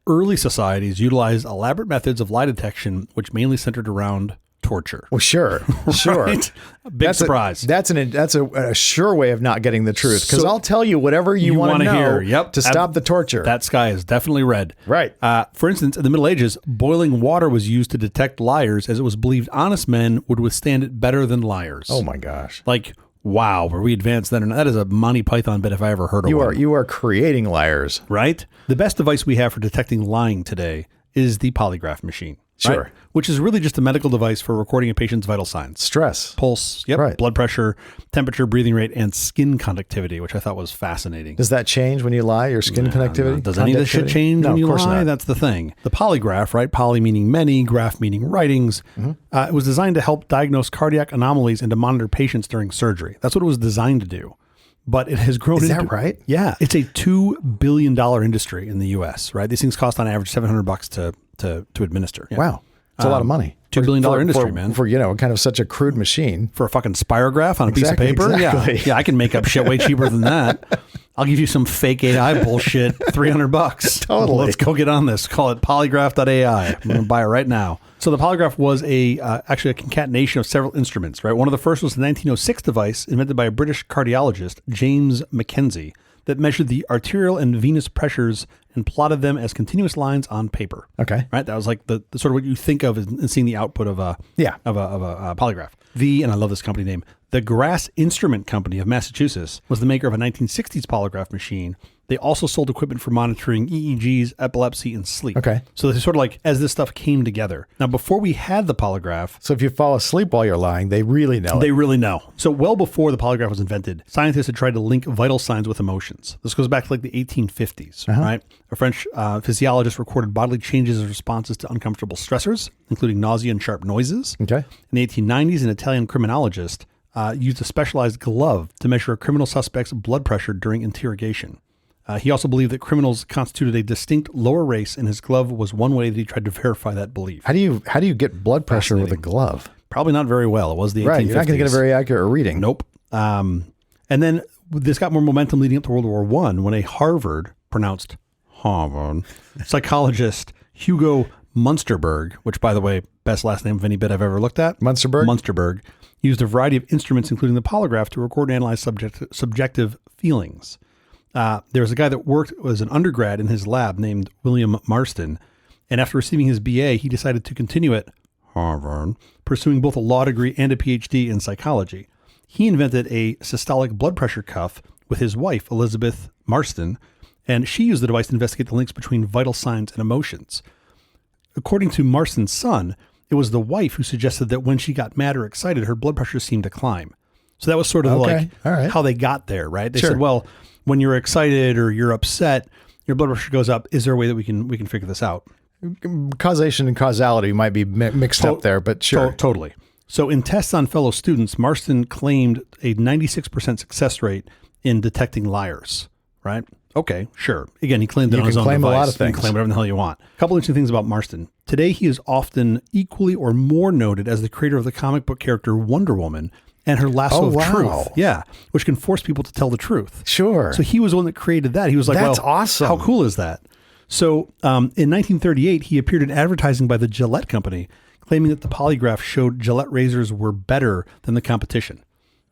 Early societies utilized elaborate methods of lie detection, which mainly centered around torture. Well, sure. Right? Big surprise. That's a sure way of not getting the truth, because I'll tell you whatever you want to know to stop the torture. That sky is definitely red. Right. For instance, in the Middle Ages, boiling water was used to detect liars, as it was believed honest men would withstand it better than liars. Oh my gosh. Like, wow, were we advanced then? That is a Monty Python bit if I ever heard of one. You are creating liars. Right? The best device we have for detecting lying today is the polygraph machine. Sure. Right? Which is really just a medical device for recording a patient's vital signs. Stress. Pulse, blood pressure, temperature, breathing rate, and skin conductivity, which I thought was fascinating. Does that change when you lie, your skin conductivity? No. Does any of this shit change when you lie? Not. That's the thing. The polygraph, right? Poly meaning many, graph meaning writings. It was designed to help diagnose cardiac anomalies and to monitor patients during surgery. That's what it was designed to do. But it has grown into... Is that right? Yeah. It's a $2 billion industry in the U.S., right? These things cost on average $700 to administer. Yeah. Wow. It's a lot of money. $2 billion industry, man. For, kind of such a crude machine. For a fucking spirograph on a piece of paper? Exactly. Yeah, I can make up shit way cheaper than that. I'll give you some fake AI bullshit, $300. Totally. Let's go get on this. Call it polygraph.ai. I'm going to buy it right now. So the polygraph was actually a concatenation of several instruments, right? One of the first was the 1906 device invented by a British cardiologist, James Mackenzie, that measured the arterial and venous pressures and plotted them as continuous lines on paper. Okay. Right? That was like the sort of what you think of in seeing the output of a polygraph. And I love this company name, the Grass Instrument Company of Massachusetts was the maker of a 1960s polygraph machine. They also sold equipment for monitoring EEGs, epilepsy, and sleep. Okay. So they sort of like, as this stuff came together. Now, before we had the polygraph... So if you fall asleep while you're lying, they really know They really know. So well before the polygraph was invented, scientists had tried to link vital signs with emotions. This goes back to like the 1850s, right? A French physiologist recorded bodily changes as responses to uncomfortable stressors, including nausea and sharp noises. Okay. In the 1890s, an Italian criminologist used a specialized glove to measure a criminal suspect's blood pressure during interrogation. He also believed that criminals constituted a distinct lower race, and his glove was one way that he tried to verify that belief. How do you get blood pressure with a glove? Probably not very well. It was the 1850s. Right, you're not going to get a very accurate reading. Nope. And then this got more momentum leading up to World War I when a Harvard, pronounced Harvard, psychologist Hugo Munsterberg, which, by the way, best last name of any bit I've ever looked at. Munsterberg used a variety of instruments, including the polygraph, to record and analyze subjective feelings. There was a guy that worked as an undergrad in his lab named William Marston, And after receiving his BA, he decided to continue at Harvard, pursuing both a law degree and a PhD in psychology. He invented a systolic blood pressure cuff with his wife, Elizabeth Marston, and she used the device to investigate the links between vital signs and emotions. According to Marston's son, it was the wife who suggested that when she got mad or excited, her blood pressure seemed to climb. So that was sort of All like right. how they got there, right? They Sure. said, well, when you're excited or you're upset, your blood pressure goes up. Is there a way that we can figure this out? Causation and causality might be mixed up there, but sure. Totally. So in tests on fellow students, Marston claimed a 96% success rate in detecting liars, right? Okay, sure. Again, he claimed it on his own claim device. a lot of You things. can claim whatever the hell you want. A couple interesting things about Marston. Today, he is often equally or more noted as the creator of the comic book character Wonder Woman and her lasso of truth. Yeah, which can force people to tell the truth. Sure. So he was the one that created that. He was like, That's well, awesome. How cool is that? So in 1938, he appeared in advertising by the Gillette Company, claiming that the polygraph showed Gillette razors were better than the competition.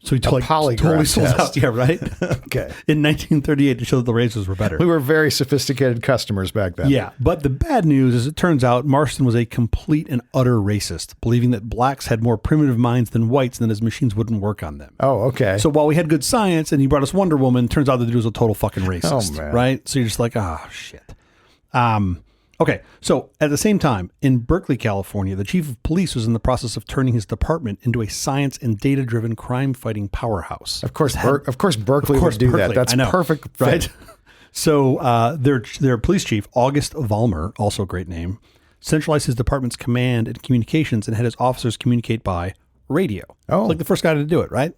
So he polygraph totally sold test. out. Yeah, right? Okay. In 1938, to show that the razors were better. We were very sophisticated customers back then. Yeah, but the bad news is it turns out Marston was a complete and utter racist, believing that blacks had more primitive minds than whites and that his machines wouldn't work on them. Oh, okay. So while we had good science and he brought us Wonder Woman, turns out the dude was a total fucking racist. Oh, man. Right? So you're just like, oh, shit. Okay, so at the same time, in Berkeley, California, the chief of police was in the process of turning his department into a science and data-driven crime-fighting powerhouse. Of course, Berkeley would do that. That's I know, perfect fit. right? So their police chief, August Vollmer, also a great name, centralized his department's command and communications and had his officers communicate by radio. Oh. Like the first guy to do it, right?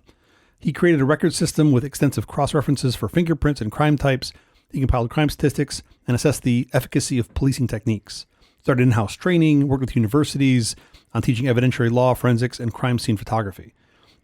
He created a record system with extensive cross-references for fingerprints and crime types. He compiled crime statistics and assessed the efficacy of policing techniques. Started in-house training, worked with universities on teaching evidentiary law, forensics, and crime scene photography.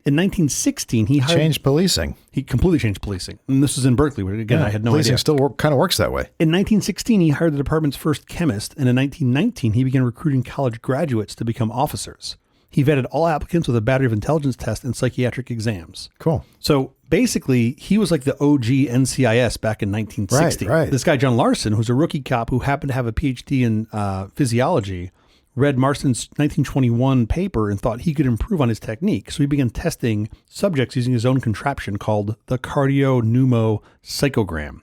In 1916, he Changed policing. He completely changed policing. And this was in Berkeley, where, again, I had no policing idea. still kind of works that way. In 1916, he hired the department's first chemist, and in 1919, he began recruiting college graduates to become officers. He vetted all applicants with a battery of intelligence tests and psychiatric exams. Cool. So basically, he was like the OG NCIS back in 1960. Right. This guy, John Larson, who's a rookie cop who happened to have a PhD in physiology, read Marston's 1921 paper and thought he could improve on his technique. So he began testing subjects using his own contraption called the cardiopneumocyclogram,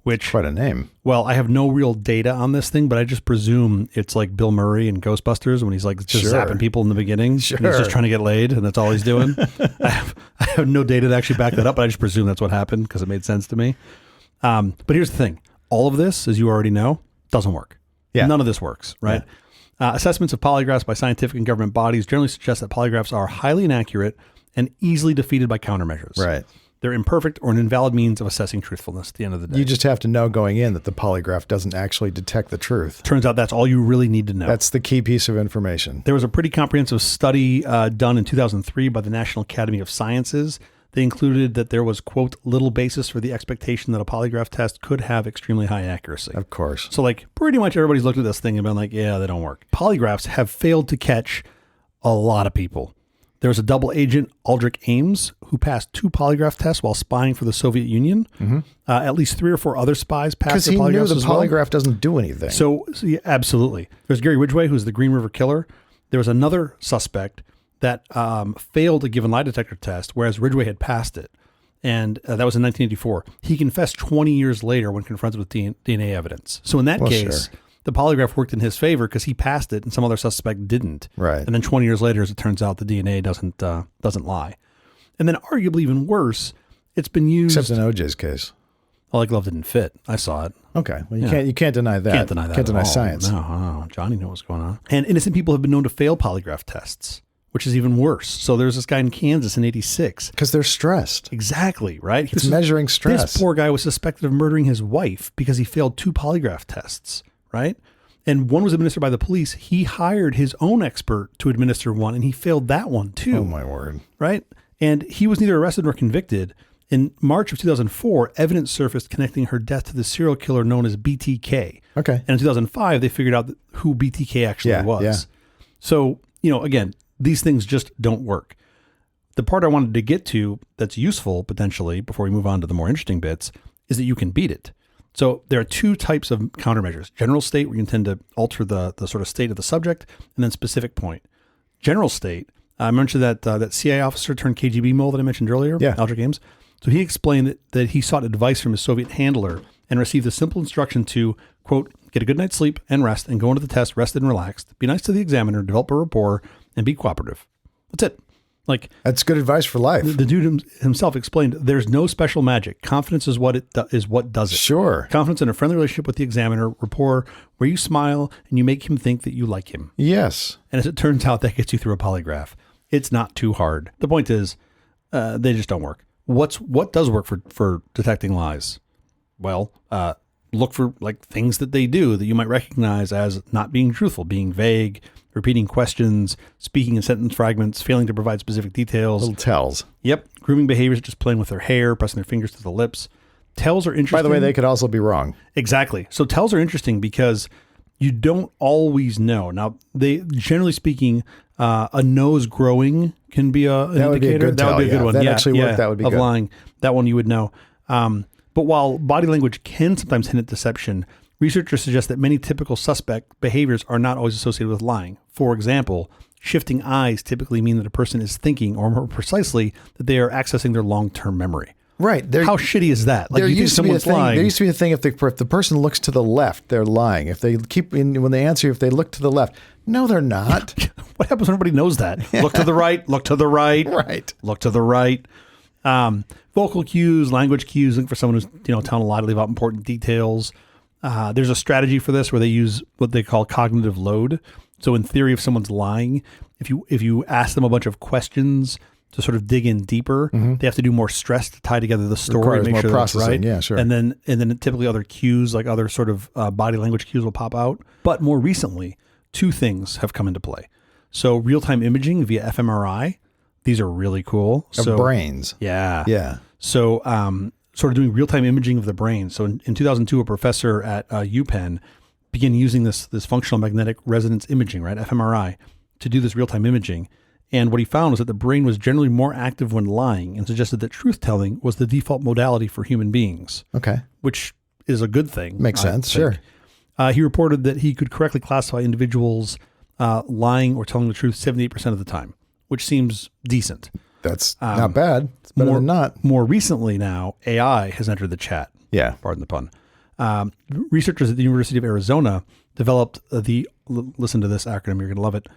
which, Quite a name. well, I have no real data on this thing, but I just presume it's like Bill Murray in Ghostbusters when he's like just Sure. zapping people in the beginning. Sure. And he's just trying to get laid, and that's all he's doing. I have no data to actually back that up, but I just presume that's what happened because it made sense to me. But here's the thing. All of this, as you already know, doesn't work. Yeah. None of this works, right? Assessments of polygraphs by scientific and government bodies generally suggest that polygraphs are highly inaccurate and easily defeated by countermeasures. Right. They're imperfect or an invalid means of assessing truthfulness at the end of the day. You just have to know going in that the polygraph doesn't actually detect the truth. Turns out that's all you really need to know. That's the key piece of information. There was a pretty comprehensive study done in 2003 by the National Academy of Sciences. They included that there was, quote, little basis for the expectation that a polygraph test could have extremely high accuracy. Of course. So like pretty much everybody's looked at this thing and been like, yeah, they don't work. Polygraphs have failed to catch a lot of people. There was a double agent, Aldrich Ames, who passed 2 polygraph tests while spying for the Soviet Union. At least 3 or 4 other spies passed Because the he polygraphs knew the as well. polygraph doesn't do anything. So yeah, absolutely. There's Gary Ridgway, who's the Green River Killer. There was another suspect that failed a given lie detector test, whereas Ridgway had passed it. And that was in 1984. He confessed 20 years later when confronted with DNA evidence. So in that case, sure. the polygraph worked in his favor because he passed it and some other suspect didn't. Right. And then 20 years later, as it turns out, the DNA doesn't lie. And then arguably even worse, it's been used. Except in OJ's case. Well, like glove didn't fit. I saw it. Okay. Well, you can't deny that. Can't deny that. Can't deny at all. science. No. Johnny knew what's going on. And innocent people have been known to fail polygraph tests, which is even worse. So there's this guy in Kansas in 86. Because they're stressed. Exactly, right? It's measuring stress. This poor guy was suspected of murdering his wife because he failed 2 polygraph tests, right? And one was administered by the police. He hired his own expert to administer one, and he failed that one too. Oh, my word. Right? And he was neither arrested nor convicted. In March of 2004, evidence surfaced connecting her death to the serial killer known as BTK. Okay. And in 2005, they figured out who BTK actually was. Yeah. So, again, these things just don't work. The part I wanted to get to that's useful potentially before we move on to the more interesting bits is that you can beat it. So there are two types of countermeasures. General state, where you intend to alter the sort of state of the subject, and then specific point. General state, I mentioned that CIA officer turned KGB mole that I mentioned earlier, Aldrich Ames. So he explained that he sought advice from his Soviet handler and received a simple instruction to, quote, get a good night's sleep and rest and go into the test rested and relaxed. Be nice to the examiner, develop a rapport, and be cooperative. That's it. Like, that's good advice for life. The dude himself explained there's no special magic. Confidence is what does it. Sure. Confidence in a friendly relationship with the examiner, rapport, where you smile and you make him think that you like him. Yes. And as it turns out, that gets you through a polygraph. It's not too hard. The point is, they just don't work. What does work for detecting lies? Well, look for like things that they do that you might recognize as not being truthful, being vague, repeating questions, speaking in sentence fragments, failing to provide specific details. Little tells. Yep. Grooming behaviors, just playing with their hair, pressing their fingers to the lips. Tells are interesting. By the way, they could also be wrong. Exactly. So tells are interesting because you don't always know. Now, they generally speaking, a nose growing can be an indicator. Would be a good that tell, would be a good one. That actually worked. That would be of good. Lying. That one you would know. But while body language can sometimes hint at deception, researchers suggest that many typical suspect behaviors are not always associated with lying. For example, shifting eyes typically mean that a person is thinking, or more precisely, that they are accessing their long-term memory. Right. How shitty is that? Like, there used to be a thing. Lying. There used to be a thing if the person looks to the left, they're lying. If they when they answer, if they look to the left, no, they're not. What happens when everybody knows that? Look to the right. Look to the right. Right. Look to the right. Vocal cues, language cues, looking for someone who's telling a lie to leave out important details. There's a strategy for this where they use what they call cognitive load. So in theory, if someone's lying, if you ask them a bunch of questions to sort of dig in deeper, they have to do more stress to tie together the story and make sure that's right. Yeah, sure. And then typically other cues, like other sort of body language cues, will pop out. But more recently, two things have come into play. So real-time imaging via fMRI. These are really cool. Of brains. Yeah. Yeah. So sort of doing real-time imaging of the brain. So in 2002, a professor at UPenn began using this functional magnetic resonance imaging, right, fMRI, to do this real-time imaging. And what he found was that the brain was generally more active when lying, and suggested that truth-telling was the default modality for human beings. Okay. Which is a good thing. Makes sense, sure. He reported that he could correctly classify individuals lying or telling the truth 78% of the time, which seems decent. That's not bad. It's better than not. More recently now, AI has entered the chat. Yeah. Pardon the pun. Researchers at the University of Arizona developed listen to this acronym, you're going to love it,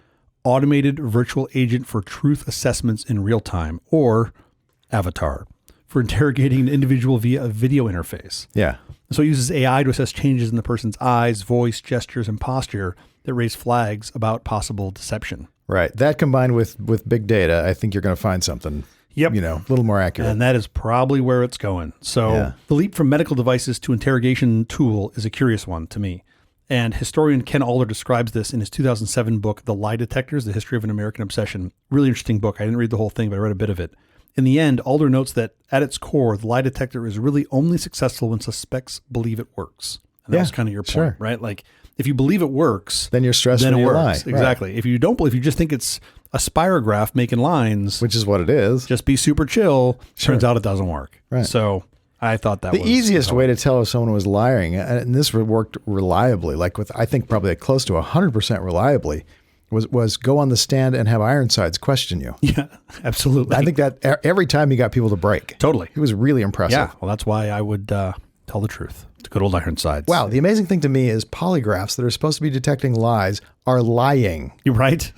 Automated Virtual Agent for Truth Assessments in Real Time, or AVATAR, for interrogating an individual via a video interface. Yeah. So it uses AI to assess changes in the person's eyes, voice, gestures, and posture that raise flags about possible deception. Right. That combined with big data, I think you're going to find something, a little more accurate. And that is probably where it's going. So the leap from medical devices to interrogation tool is a curious one to me. And historian Ken Alder describes this in his 2007 book, The Lie Detectors, The History of an American Obsession. Really interesting book. I didn't read the whole thing, but I read a bit of it. In the end, Alder notes that at its core, the lie detector is really only successful when suspects believe it works. And that was kind of your point, right? Like, if you believe it works, then you're stressed when you lie. Exactly. Right. If you don't believe, if you just think it's a spirograph making lines, which is what it is, just be super chill. Turns out it doesn't work. Right. So I thought that the easiest way to tell if someone was lying, and this worked reliably, like with, I think probably close to 100% reliably, was go on the stand and have Ironsides question you. Yeah, absolutely. I think that every time you got people to break. Totally. It was really impressive. Yeah. Well, that's why I would tell the truth. It's good old Ironsides. Wow. The amazing thing to me is polygraphs that are supposed to be detecting lies are lying. You're right.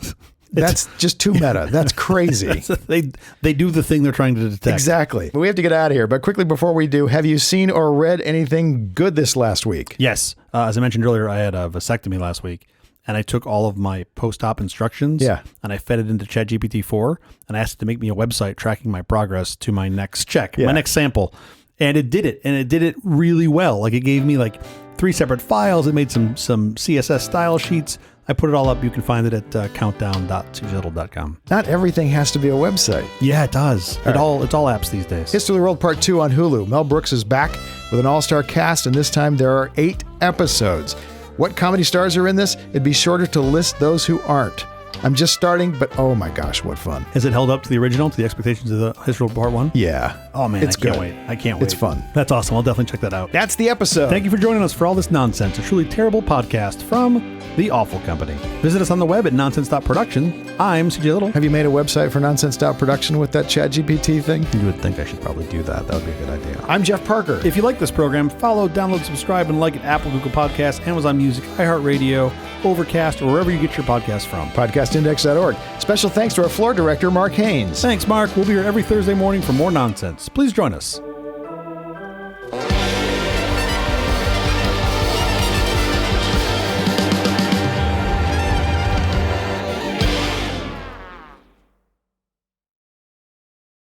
That's just too meta. That's crazy. They do the thing they're trying to detect. Exactly. But we have to get out of here. But quickly before we do, have you seen or read anything good this last week? Yes. As I mentioned earlier, I had a vasectomy last week. And I took all of my post-op instructions and I fed it into ChatGPT-4 and I asked it to make me a website tracking my progress to my next check, my next sample. And it did it. And it did it really well. Like, it gave me like 3 separate files. It made some CSS style sheets. I put it all up. You can find it at countdown.suzettle.com. Not everything has to be a website. Yeah, it does. It's all apps these days. History of the World Part 2 on Hulu. Mel Brooks is back with an all-star cast, and this time there are 8 episodes. What comedy stars are in this? It'd be shorter to list those who aren't. I'm just starting, but oh my gosh, what fun. Has it held up to the original, to the expectations of the History Part 1? Yeah. Oh, man, It's I can't good. wait. I can't wait. It's fun. That's awesome. I'll definitely check that out. That's the episode. Thank you for joining us for all this nonsense, a truly terrible podcast from The Awful Company. Visit us on the web at nonsense.production. I'm CJ Little. Have you made a website for Nonsense Production with that ChatGPT thing? You would think I should probably do that. That would be a good idea. I'm Jeff Parker. If you like this program, follow, download, subscribe, and like at Apple, Google Podcasts, Amazon Music, iHeartRadio, Overcast, or wherever you get your podcasts from. Podcastindex.org. Special thanks to our floor director, Mark Haynes. Thanks, Mark. We'll be here every Thursday morning for more nonsense. Please join us.